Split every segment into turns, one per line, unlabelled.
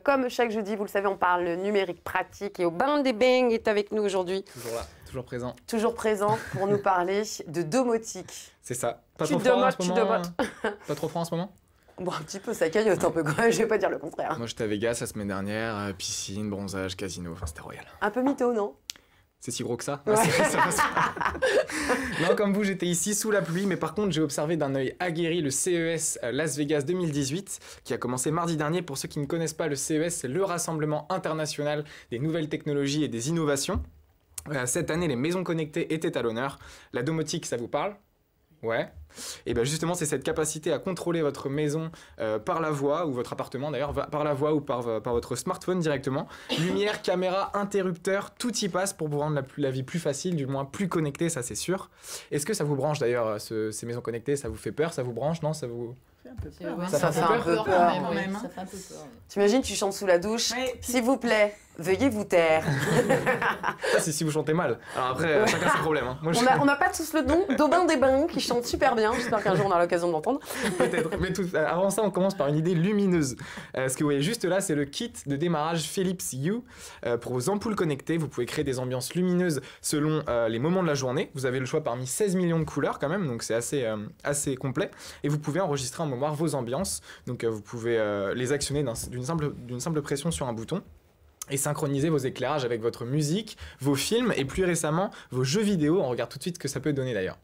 Comme chaque jeudi, vous le savez, on parle numérique pratique et au bain des bangs est avec nous aujourd'hui.
Toujours là, toujours présent.
Toujours présent pour nous parler de domotique.
C'est ça. Pas
Tu
trop froid en
domotes,
ce
tu
moment.
domotes.
Pas trop froid en ce moment.
Bon, un petit peu, ça caillote un peu quand même, je vais pas dire le contraire.
Moi j'étais à Vegas la semaine dernière, piscine, bronzage, casino, enfin c'était royal.
Un peu mytho, non?
C'est si gros que ça?
Ouais.
Ça passe pas. Non, comme vous, j'étais ici sous la pluie, mais par contre, j'ai observé d'un œil aguerri le CES Las Vegas 2018, qui a commencé mardi dernier. Pour ceux qui ne connaissent pas, le CES, c'est le rassemblement international des nouvelles technologies et des innovations. Cette année, les maisons connectées étaient à l'honneur. La domotique, ça vous parle? Ouais. Et bien justement, c'est cette capacité à contrôler votre maison par la voix, ou votre appartement d'ailleurs, par la voix ou par votre smartphone directement. Lumière, caméra, interrupteur, tout y passe pour vous rendre la vie plus facile, du moins plus connectée, ça c'est sûr. Est-ce que ça vous branche d'ailleurs, ces maisons connectées? Ça vous fait peur? Ça vous branche? Non, ça vous...
Ça fait un peu peur. Ouais,
Ça fait un peu peur
quand même. Ça fait un peu peur.
T'imagines, tu chantes sous la douche.
Ouais,
S'il vous plaît, veuillez vous taire.
Ça, c'est si vous chantez mal. Alors après, chacun ses problèmes. Hein. Moi,
On n'a pas tous le don d'Aubin des Bains qui chante super bien. J'espère qu'un jour on aura l'occasion de l'entendre.
Peut-être. Mais avant ça, on commence par une idée lumineuse. Ce que vous voyez juste là, c'est le kit de démarrage Philips Hue. Pour vos ampoules connectées, vous pouvez créer des ambiances lumineuses selon les moments de la journée. Vous avez le choix parmi 16 millions de couleurs quand même, donc c'est assez complet. Et vous pouvez enregistrer en mémoire vos ambiances. Donc vous pouvez les actionner d'une simple pression sur un bouton. Et synchroniser vos éclairages avec votre musique, vos films et plus récemment vos jeux vidéo. On regarde tout de suite ce que ça peut donner d'ailleurs.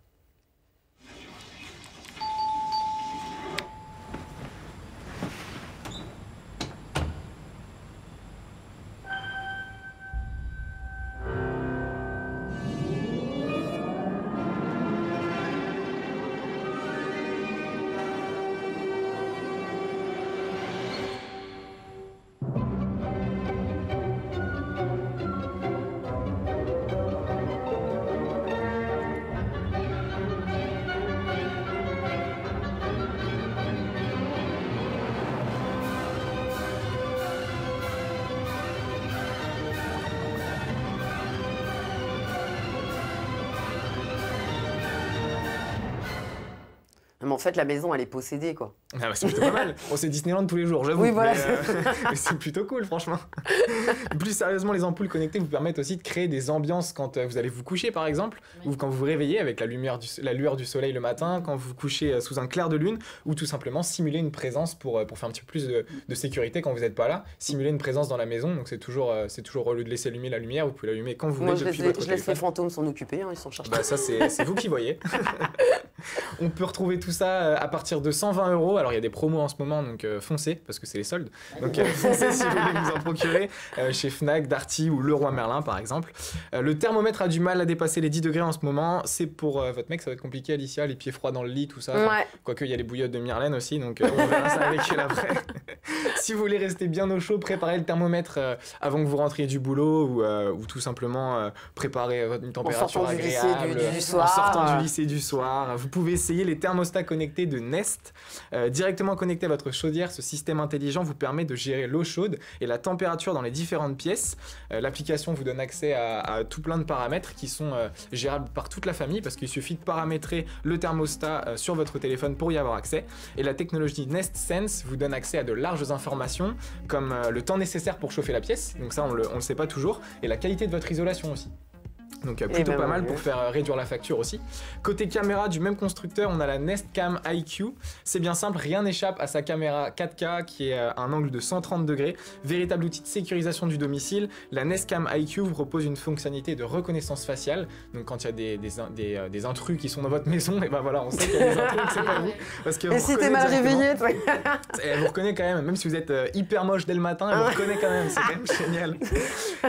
Mais en fait, la maison, elle est possédée, quoi.
Ah bah c'est plutôt pas mal. On sait Disneyland tous les jours, j'avoue.
Oui, voilà.
Mais c'est plutôt cool, franchement. Plus sérieusement, les ampoules connectées vous permettent aussi de créer des ambiances quand vous allez vous coucher, par exemple, ou quand vous vous réveillez avec la lueur du soleil le matin, quand vous vous couchez sous un clair de lune, ou tout simplement simuler une présence pour faire un petit peu plus de sécurité quand vous n'êtes pas là. Simuler une présence dans la maison, donc c'est toujours au lieu de laisser allumer la lumière, vous pouvez l'allumer quand vous voulez depuis votre téléphone.
Je laisse les fantômes s'en occuper, hein, ils s'en chargent.
Bah ça, c'est vous qui voyez. On peut retrouver tout ça à partir de 120 €. Alors il y a des promos en ce moment, donc foncez, parce que c'est les soldes. Donc foncez si vous voulez vous en procurer chez Fnac, Darty ou Leroy Merlin par exemple. Le thermomètre a du mal à dépasser les 10 degrés en ce moment. C'est pour votre mec, ça va être compliqué, Alicia, les pieds froids dans le lit, tout ça.
Ouais.
Quoique il y a les bouillottes de Myrlène aussi, donc on verra ça avec elle après. Si vous voulez rester bien au chaud, préparez le thermomètre avant que vous rentriez du boulot ou tout simplement préparer une température agréable. En sortant du lycée du soir. Vous pouvez essayer les thermostats connectés de Nest. Directement connecté à votre chaudière, ce système intelligent vous permet de gérer l'eau chaude et la température dans les différentes pièces. L'application vous donne accès à tout plein de paramètres qui sont gérables par toute la famille parce qu'il suffit de paramétrer le thermostat sur votre téléphone pour y avoir accès. Et la technologie Nest Sense vous donne accès à de larges informations comme le temps nécessaire pour chauffer la pièce, donc ça on le sait pas toujours, et la qualité de votre isolation aussi. Donc plutôt pas mal pour faire réduire la facture aussi. Côté caméra du même constructeur, on a la Nest Cam IQ. C'est bien simple, rien n'échappe à sa caméra 4K qui est à un angle de 130 degrés. Véritable outil de sécurisation du domicile. La Nest Cam IQ vous propose une fonctionnalité de reconnaissance faciale. Donc quand il y a des intrus qui sont dans votre maison, et ben voilà, on sait qu'il y a des intrus, c'est pas vous. Parce que
et si t'es mal réveillé, toi.
Elle vous reconnaît quand même si vous êtes hyper moche dès le matin, elle vous reconnaît quand même, c'est quand même génial.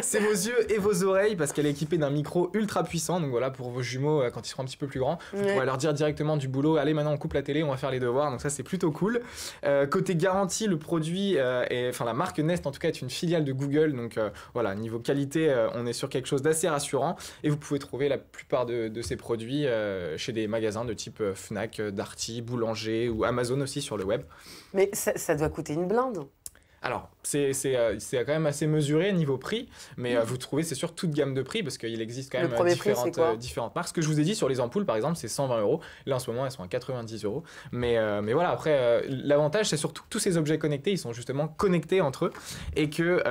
C'est vos yeux et vos oreilles parce qu'elle est équipée d'un micro ultra puissant, donc voilà, pour vos jumeaux quand ils seront un petit peu plus grands, vous pourrez leur dire directement du boulot, allez maintenant on coupe la télé, on va faire les devoirs, donc ça c'est plutôt cool. Côté garantie, le produit, la marque Nest en tout cas est une filiale de Google, donc voilà, niveau qualité, on est sur quelque chose d'assez rassurant, et vous pouvez trouver la plupart de ces produits chez des magasins de type Fnac, Darty, Boulanger ou Amazon aussi sur le web.
Mais ça doit coûter une blinde.
Alors, c'est quand même assez mesuré niveau prix, mais vous trouvez, c'est sûr, toute gamme de prix, parce qu'il existe quand même différentes marques. Ce que je vous ai dit sur les ampoules, par exemple, c'est 120 €. Là, en ce moment, elles sont à 90 €. Mais voilà, après, l'avantage, c'est surtout que tous ces objets connectés, ils sont justement connectés entre eux, et que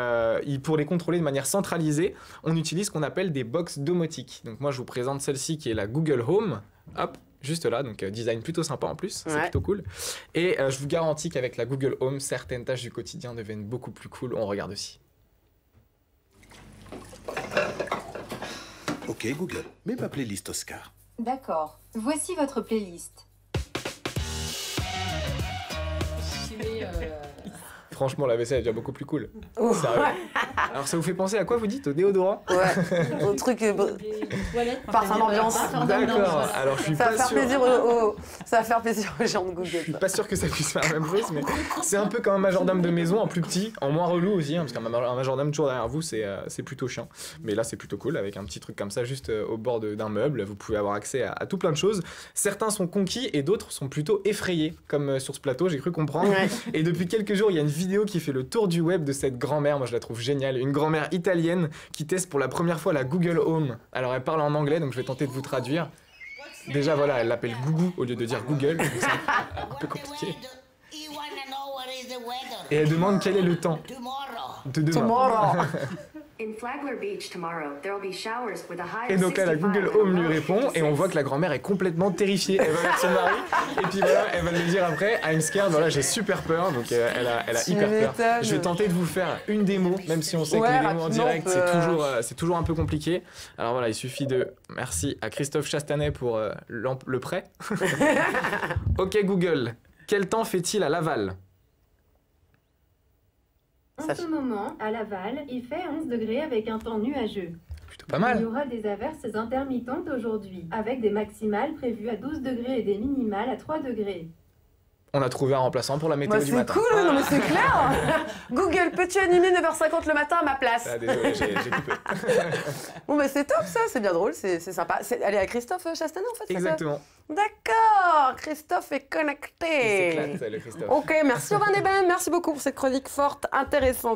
pour les contrôler de manière centralisée, on utilise ce qu'on appelle des box domotiques. Donc moi, je vous présente celle-ci qui est la Google Home. Hop, juste là, donc design plutôt sympa en plus, c'est plutôt cool. Et je vous garantis qu'avec la Google Home, certaines tâches du quotidien deviennent beaucoup plus cool. On regarde aussi.
Ok Google, mets ma playlist Oscar.
D'accord, voici votre playlist.
Franchement, la vaisselle est déjà beaucoup plus cool. Sérieux. Alors, ça vous fait penser à quoi, vous dites? Au déodorant?
Ouais, au truc... parfum d'ambiance.
D'accord, alors je suis pas sûr...
Ça va faire plaisir aux gens de Google.
Je suis pas sûr que ça puisse faire la même chose, mais c'est un peu comme un majordome de maison, en plus petit, en moins relou aussi, hein, parce qu'un majordome toujours derrière vous, c'est plutôt chiant. Mais là, c'est plutôt cool, avec un petit truc comme ça, juste au bord d'un meuble, vous pouvez avoir accès à tout plein de choses. Certains sont conquis et d'autres sont plutôt effrayés, comme sur ce plateau, j'ai cru comprendre. Ouais. Et depuis quelques jours, il y a une vidéo qui fait le tour du web de cette grand-mère, moi je la trouve géniale, une grand-mère italienne qui teste pour la première fois la Google Home. Alors elle parle en anglais, donc je vais tenter de vous traduire. Déjà voilà, elle l'appelle Gougou au lieu de dire Google, donc c'est un peu compliqué. Et elle demande quel est le temps de demain. Et donc là, la Google Home lui répond et on voit que la grand-mère est complètement terrifiée. Elle va vers son mari et puis voilà, elle va lui dire après I'm scared, voilà, j'ai super peur, donc elle a hyper peur. Je vais tenter de vous faire une démo, même si on sait que les démos en direct c'est toujours un peu compliqué. Alors voilà, il suffit de... Merci à Christophe Chastanet pour le prêt. Ok Google, quel temps fait-il à Laval?
En ce moment, à Laval, il fait 11 degrés avec un temps nuageux.
Plutôt pas mal.
Il y aura des averses intermittentes aujourd'hui, avec des maximales prévues à 12 degrés et des minimales à 3 degrés.
On a trouvé un remplaçant pour la météo du matin.
C'est cool, non mais c'est clair. Google, peux-tu animer 9h50 le matin à ma place?
Désolé, j'ai coupé.
Bon bah c'est top ça, c'est bien drôle, c'est sympa. Elle est à Christophe Chastanet en fait?
Exactement.
D'accord, Christophe est connecté.
Il s'éclate, le Christophe.
Ok, merci Aubin des Bains, merci beaucoup pour cette chronique forte, intéressante.